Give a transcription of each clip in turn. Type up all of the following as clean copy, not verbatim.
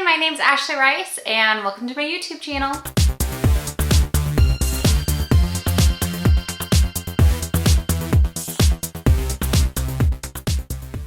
my name's Ashley Rice and welcome to my YouTube channel.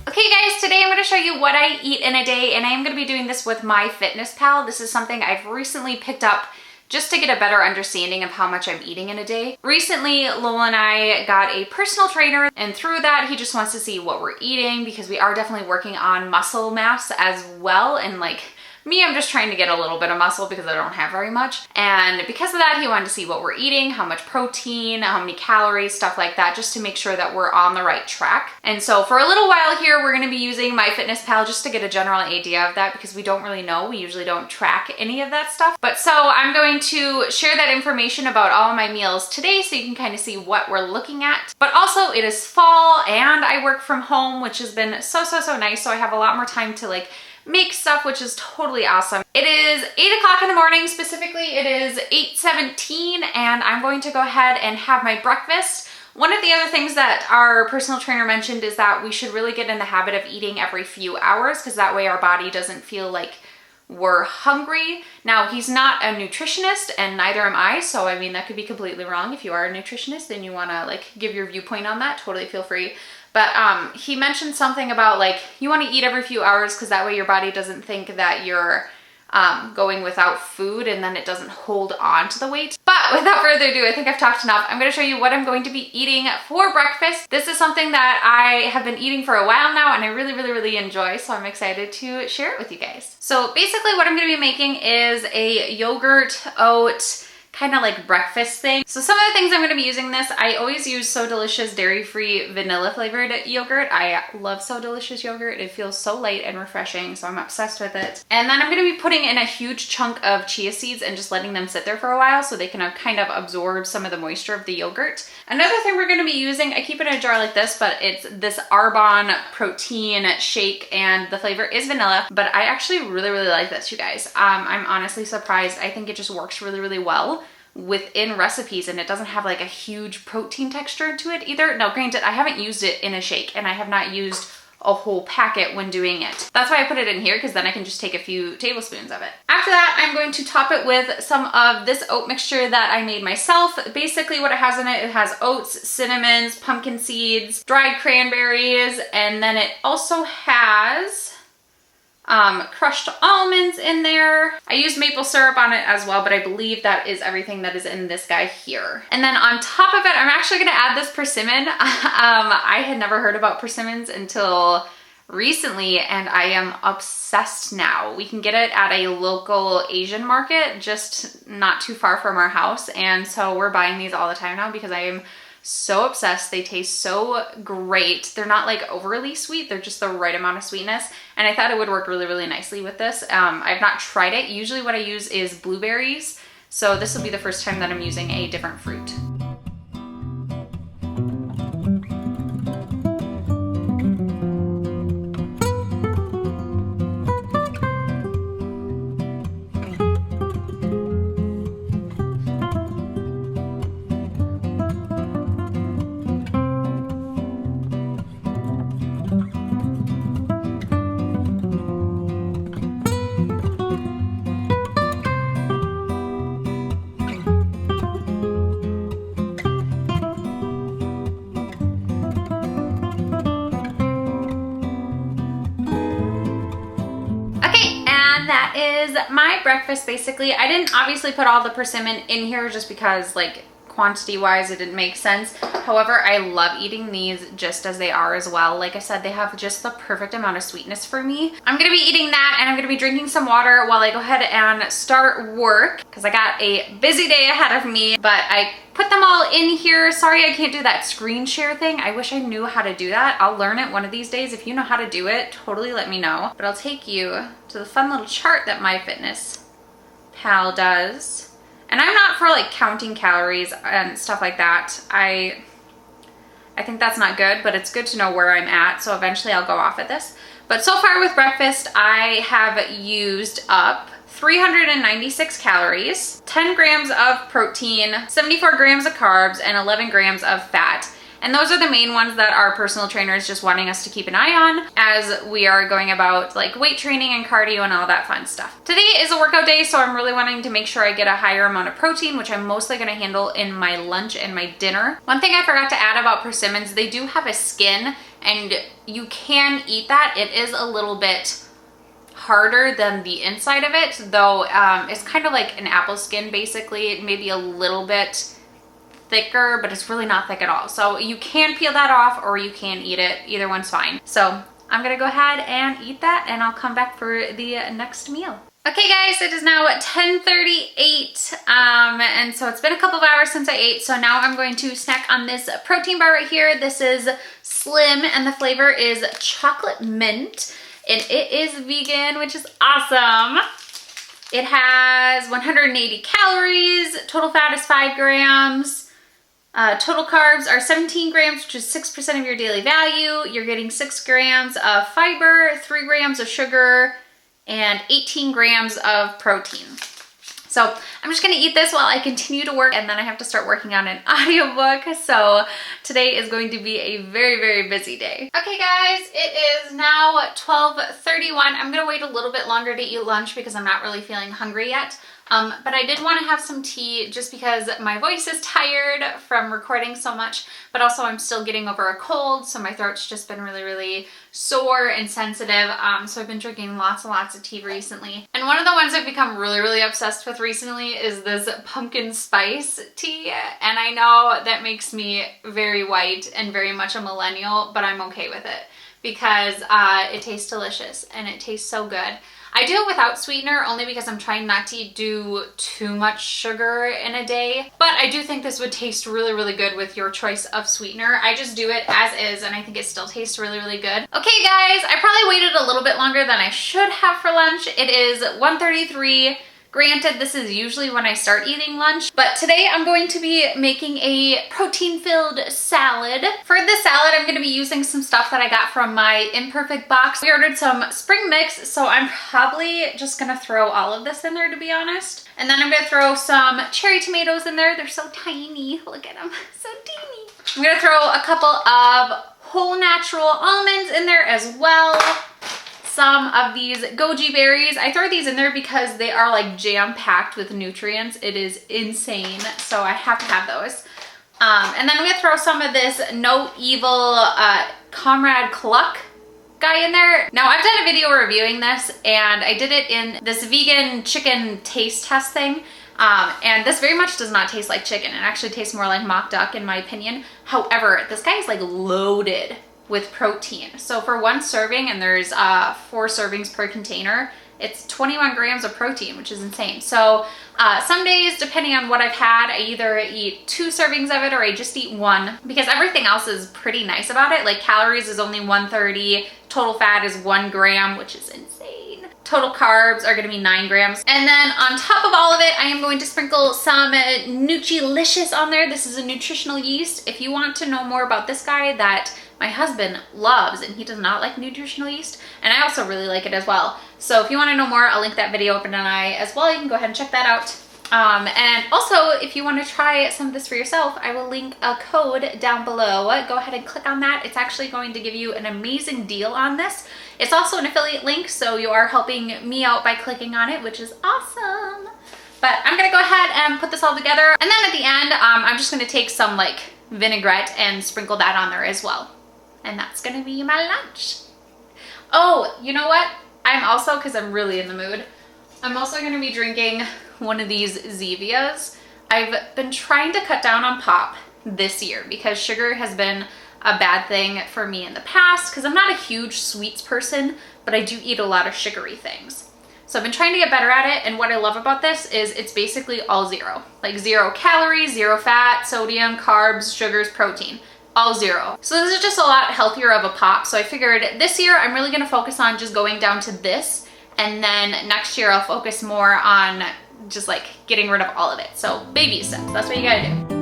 Okay guys, today I'm going to show you what I eat in a day, and I am going to be doing this with MyFitnessPal. This is something I've recently picked up just to get a better understanding of how much I'm eating in a day. Recently, Lowell and I got a personal trainer, and through that, he just wants to see what we're eating because we are definitely working on muscle mass as well. And like me, I'm just trying to get a little bit of muscle because I don't have very much. And because of that, he wanted to see what we're eating, how much protein, how many calories, stuff like that, just to make sure that we're on the right track. And so for a little while here, we're gonna be using MyFitnessPal just to get a general idea of that because we don't really know. We usually don't track any of that stuff. But so I'm going to share that information about all of my meals today so you can kind of see what we're looking at. But also it is fall and I work from home, which has been so nice. So I have a lot more time to like make stuff, which is totally awesome. It is 8 o'clock in the morning. Specifically, it is 8:17 and I'm going to go ahead and have my breakfast. One of the other things that our personal trainer mentioned is that we should really get in the habit of eating every few hours because that way our body doesn't feel like we're hungry. Now, he's not a nutritionist and neither am I, so I mean, that could be completely wrong. If you are a nutritionist and you wanna like give your viewpoint on that, totally feel free. But he mentioned something about like, you wanna eat every few hours because that way your body doesn't think that you're going without food and then it doesn't hold on to the weight. But without further ado, I think I've talked enough. I'm gonna show you what I'm going to be eating for breakfast. This is something that I have been eating for a while now and I really enjoy, so I'm excited to share it with you guys. So basically what I'm gonna be making is a yogurt oat kind of like breakfast thing. So some of the things I'm going to be using this, I always use So Delicious dairy-free vanilla flavored yogurt. I love So Delicious yogurt. It feels so light and refreshing, so I'm obsessed with it. And then I'm going to be putting in a huge chunk of chia seeds and just letting them sit there for a while so they can kind of absorb some of the moisture of the yogurt. Another thing we're going to be using, I keep it in a jar like this, but it's this Arbonne protein shake and the flavor is vanilla, but I actually really like this, you guys. I'm honestly surprised. I think it just works really well within recipes and it doesn't have like a huge protein texture to it either. Now granted, I haven't used it in a shake and I have not used a whole packet when doing it. That's why I put it in here because then I can just take a few tablespoons of it. After that, I'm going to top it with some of this oat mixture that I made myself. Basically what it has in it, it has oats, cinnamons, pumpkin seeds, dried cranberries, and then it also has crushed almonds in there. I used maple syrup on it as well, but I believe that is everything that is in this guy here. And then on top of it, I'm actually gonna add this persimmon. I had never heard about persimmons until recently, and I am obsessed now. We can get it at a local Asian market, just not too far from our house. And so we're buying these all the time now because I am so obsessed. They taste so great. They're not like overly sweet. They're just the right amount of sweetness. And I thought it would work really nicely with this. I've not tried it. Usually what I use is blueberries. So this will be the first time that I'm using a different fruit. That is my breakfast basically. I didn't obviously put all the persimmon in here just because like quantity wise it didn't make sense. However, I love eating these just as they are as well. Like I said, they have just the perfect amount of sweetness for me. I'm gonna be eating that and I'm gonna be drinking some water while I go ahead and start work because I got a busy day ahead of me, but I put them all in here. Sorry I can't do that screen share thing. I wish I knew how to do that. I'll learn it one of these days. If you know how to do it, totally let me know. But I'll take you to the fun little chart that MyFitnessPal does. And I'm not for like counting calories and stuff like that. I think that's not good, but it's good to know where I'm at. So eventually I'll go off at this. But so far with breakfast, I have used up 396 calories, 10 grams of protein, 74 grams of carbs, and 11 grams of fat. And those are the main ones that our personal trainer is just wanting us to keep an eye on as we are going about like weight training and cardio and all that fun stuff. Today is a workout day, so I'm really wanting to make sure I get a higher amount of protein, which I'm mostly gonna handle in my lunch and my dinner. One thing I forgot to add about persimmons, they do have a skin and you can eat that. It is a little bit harder than the inside of it, though. It's kind of like an apple skin basically, maybe a little bit thicker, but it's really not thick at all. So you can peel that off or you can eat it. Either one's fine. So I'm gonna go ahead and eat that and I'll come back for the next meal. Okay guys, it is now 10:38 and so it's been a couple of hours since I ate, so now I'm going to snack on this protein bar right here. This is slim and the flavor is chocolate mint and it is vegan, which is awesome. It has 180 calories, total fat is 5 grams, total carbs are 17 grams, which is 6% of your daily value. You're getting 6 grams of fiber, 3 grams of sugar, and 18 grams of protein. So I'm just gonna eat this while I continue to work, and then I have to start working on an audiobook. So today is going to be a very, very busy day. Okay guys, it is now 12:31. I'm gonna wait a little bit longer to eat lunch because I'm not really feeling hungry yet. But I did want to have some tea just because my voice is tired from recording so much, but also I'm still getting over a cold, so my throat's just been really, really sore and sensitive. So I've been drinking lots and lots of tea recently. And one of the ones I've become really, really obsessed with recently is this pumpkin spice tea. And I know that makes me very white and very much a millennial, but I'm okay with it because it tastes delicious and it tastes so good. I do it without sweetener only because I'm trying not to do too much sugar in a day, but I do think this would taste really, really good with your choice of sweetener. I just do it as is and I think it still tastes really, really good. Okay guys, I probably waited a little bit longer than I should have for lunch. It is 1:33. Granted, this is usually when I start eating lunch, but today I'm going to be making a protein-filled salad. For this salad, I'm gonna be using some stuff that I got from my Imperfect box. We ordered some spring mix, so I'm probably just gonna throw all of this in there, to be honest. And then I'm gonna throw some cherry tomatoes in there. They're so tiny, look at them, so teeny. I'm gonna throw a couple of whole natural almonds in there as well. Some of these goji berries. I throw these in there because they are like jam-packed with nutrients. It is insane, so I have to have those. And then I'm gonna throw some of this No Evil Comrade Cluck guy in there. Now I've done a video reviewing this and I did it in this vegan chicken taste test thing. And this very much does not taste like chicken. It actually tastes more like mock duck in my opinion. However, this guy is like loaded with protein. So for one serving, and there's 4 servings per container, it's 21 grams of protein, which is insane. So some days, depending on what I've had, I either eat 2 servings of it or I just eat 1 because everything else is pretty nice about it. Like calories is only 130, total fat is 1 gram, which is insane. Total carbs are gonna be 9 grams. And then on top of all of it, I am going to sprinkle some Nutrilicious on there. This is a nutritional yeast. If you want to know more about this guy that my husband loves, and he does not like nutritional yeast, and I also really like it as well. So if you want to know more, I'll link that video up in an eye as well. You can go ahead and check that out. And also, if you want to try some of this for yourself, I will link a code down below. Go ahead and click on that. It's actually going to give you an amazing deal on this. It's also an affiliate link, so you are helping me out by clicking on it, which is awesome. But I'm gonna go ahead and put this all together. And then at the end, I'm just gonna take some like vinaigrette and sprinkle that on there as well. And that's gonna be my lunch. Oh, you know what? I'm also, because I'm really in the mood, I'm also gonna be drinking one of these Zevias. I've been trying to cut down on pop this year because sugar has been a bad thing for me in the past because I'm not a huge sweets person, but I do eat a lot of sugary things. So I've been trying to get better at it, and what I love about this is it's basically all zero. Like 0 calories, 0 fat, sodium, carbs, sugars, protein. All 0. So this is just a lot healthier of a pop. So I figured this year I'm really gonna focus on just going down to this, and then next year I'll focus more on just like getting rid of all of it. So baby steps, that's what you gotta do.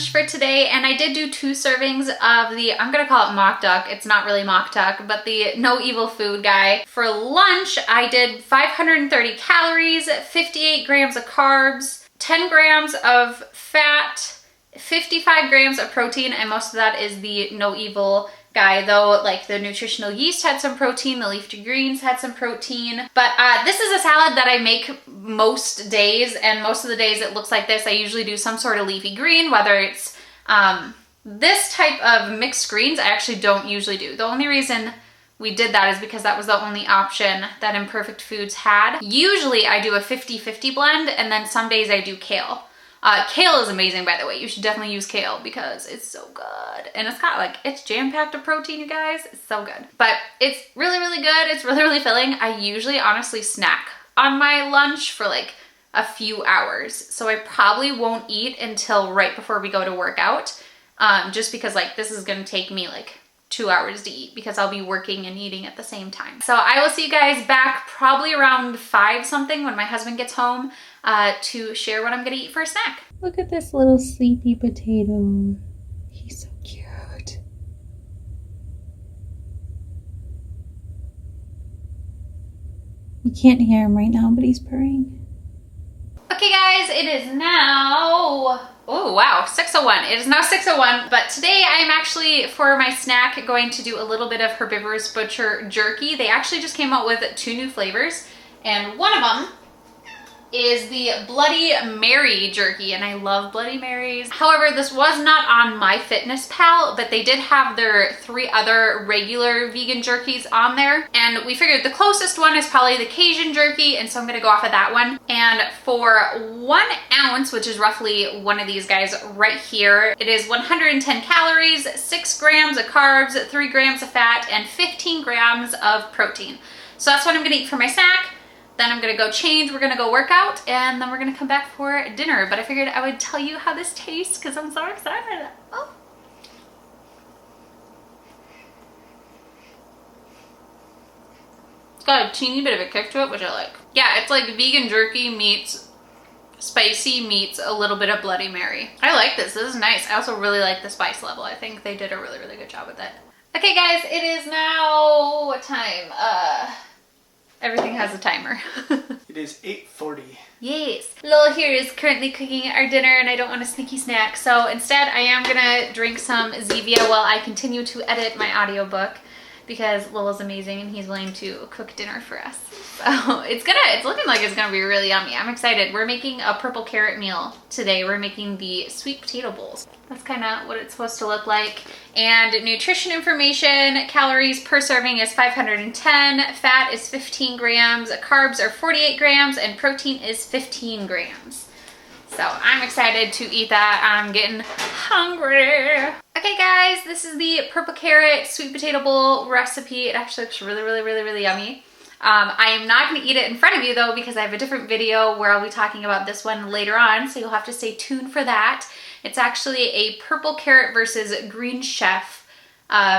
lunch for today, and I did do 2 servings of the, I'm gonna call it mock duck. It's not really mock duck, but the No Evil Food guy. For lunch, I did 530 calories, 58 grams of carbs, 10 grams of fat, 55 grams of protein, and most of that is the No Evil guy, though like the nutritional yeast had some protein, the leafy greens had some protein. But this is a salad that I make most days, and most of the days it looks like this. I usually do some sort of leafy green, whether it's this type of mixed greens I actually don't usually do. The only reason we did that is because that was the only option that Imperfect Foods had. Usually I do a 50-50 blend, and then some days I do kale. Kale is amazing, by the way. You should definitely use kale because it's so good. And it's got like, it's jam-packed with protein, you guys. It's so good. But it's really, really good. It's really, really filling. I usually honestly snack on my lunch for like a few hours. So I probably won't eat until right before we go to work out. Just because like this is gonna take me like 2 hours to eat because I'll be working and eating at the same time. So I will see you guys back probably around 5 something when my husband gets home to share what I'm gonna eat for a snack. Look at this little sleepy potato. He's so cute. You can't hear him right now, but he's purring. Okay guys, it is now, oh wow, 6:01. It is now 6:01, but today I am actually, for my snack, going to do a little bit of Herbivorous Butcher jerky. They actually just came out with 2 new flavors, and one of them is the Bloody Mary jerky, and I love Bloody Marys. However, this was not on MyFitnessPal, but they did have their 3 other regular vegan jerkies on there, and we figured the closest one is probably the Cajun jerky, and so I'm gonna go off of that one. And for 1 ounce, which is roughly one of these guys right here, it is 110 calories, 6 grams of carbs, 3 grams of fat, and 15 grams of protein. So that's what I'm gonna eat for my snack. Then I'm gonna go change, we're gonna go work out, and then we're gonna come back for dinner. But I figured I would tell you how this tastes because I'm so excited. Oh. It's got a teeny bit of a kick to it, which I like. Yeah, it's like vegan jerky meets spicy meets a little bit of Bloody Mary. I like this. This is nice. I also really like the spice level. I think they did a really, really good job with it. Okay guys, it is now, what time? Everything has a timer. It is 8:40. Yes. Lowell here is currently cooking our dinner, and I don't want a sneaky snack, so instead I am gonna drink some Zevia while I continue to edit my audiobook, because Lowell's amazing and he's willing to cook dinner for us. So it's looking like it's gonna be really yummy. I'm excited. We're making a purple carrot meal today. We're making the sweet potato bowls. That's kind of what it's supposed to look like. And nutrition information, calories per serving is 510, fat is 15 grams, carbs are 48 grams, and protein is 15 grams. So I'm excited to eat that. I'm getting hungry. Okay guys, this is the purple carrot sweet potato bowl recipe. It actually looks really, really, really, really yummy. I am not going to eat it in front of you though, because I have a different video where I'll be talking about this one later on, so you'll have to stay tuned for that. It's actually a purple carrot versus green chef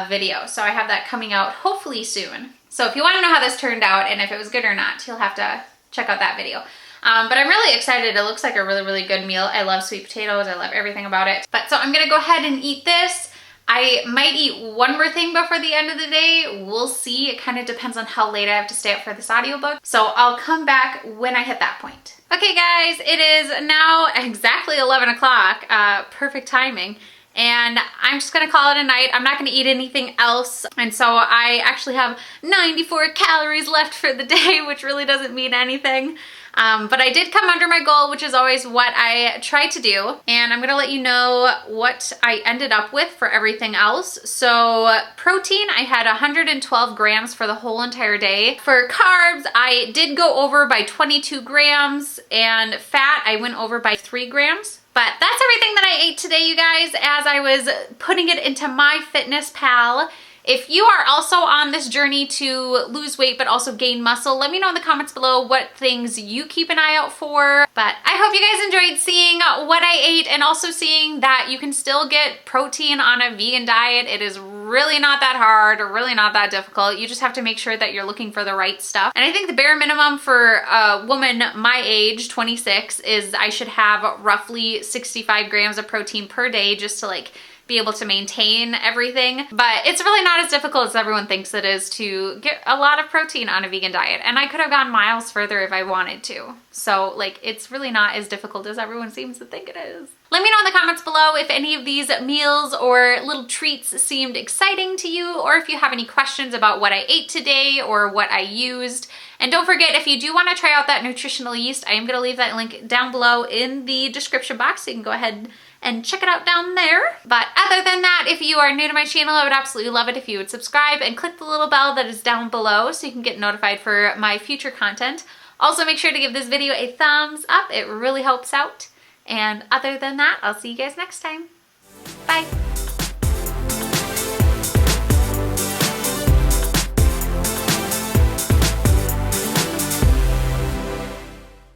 video, so I have that coming out hopefully soon. So if you want to know how this turned out and if it was good or not, you'll have to check out that video. But I'm really excited. It looks like a really, really good meal. I love sweet potatoes. I love everything about it. But so I'm going to go ahead and eat this. I might eat one more thing before the end of the day. We'll see. It kind of depends on how late I have to stay up for this audiobook. So I'll come back when I hit that point. Okay guys, it is now exactly 11 o'clock. Perfect timing. And I'm just gonna call it a night. I'm not gonna eat anything else. And so I actually have 94 calories left for the day, which really doesn't mean anything. But I did come under my goal, which is always what I try to do. And I'm gonna let you know what I ended up with for everything else. So protein, I had 112 grams for the whole entire day. For carbs, I did go over by 22 grams, and fat, I went over by 3 grams. But that's everything that I ate today, you guys, as I was putting it into MyFitnessPal. If you are also on this journey to lose weight but also gain muscle, let me know in the comments below what things you keep an eye out for. But I hope you guys enjoyed seeing what I ate and also seeing that you can still get protein on a vegan diet. It is really not that hard or really not that difficult. You just have to make sure that you're looking for the right stuff. And I think the bare minimum for a woman my age, 26, is I should have roughly 65 grams of protein per day just to like be able to maintain everything. But it's really not as difficult as everyone thinks it is to get a lot of protein on a vegan diet. And I could have gone miles further if I wanted to. So like, it's really not as difficult as everyone seems to think it is. Let me know in the comments below if any of these meals or little treats seemed exciting to you, or if you have any questions about what I ate today or what I used. And don't forget, if you do want to try out that nutritional yeast, I am going to leave that link down below in the description box, so you can go ahead and check it out down there. But other than that, if you are new to my channel, I would absolutely love it if you would subscribe and click the little bell that is down below so you can get notified for my future content. Also, make sure to give this video a thumbs up. It really helps out. And other than that, I'll see you guys next time. Bye.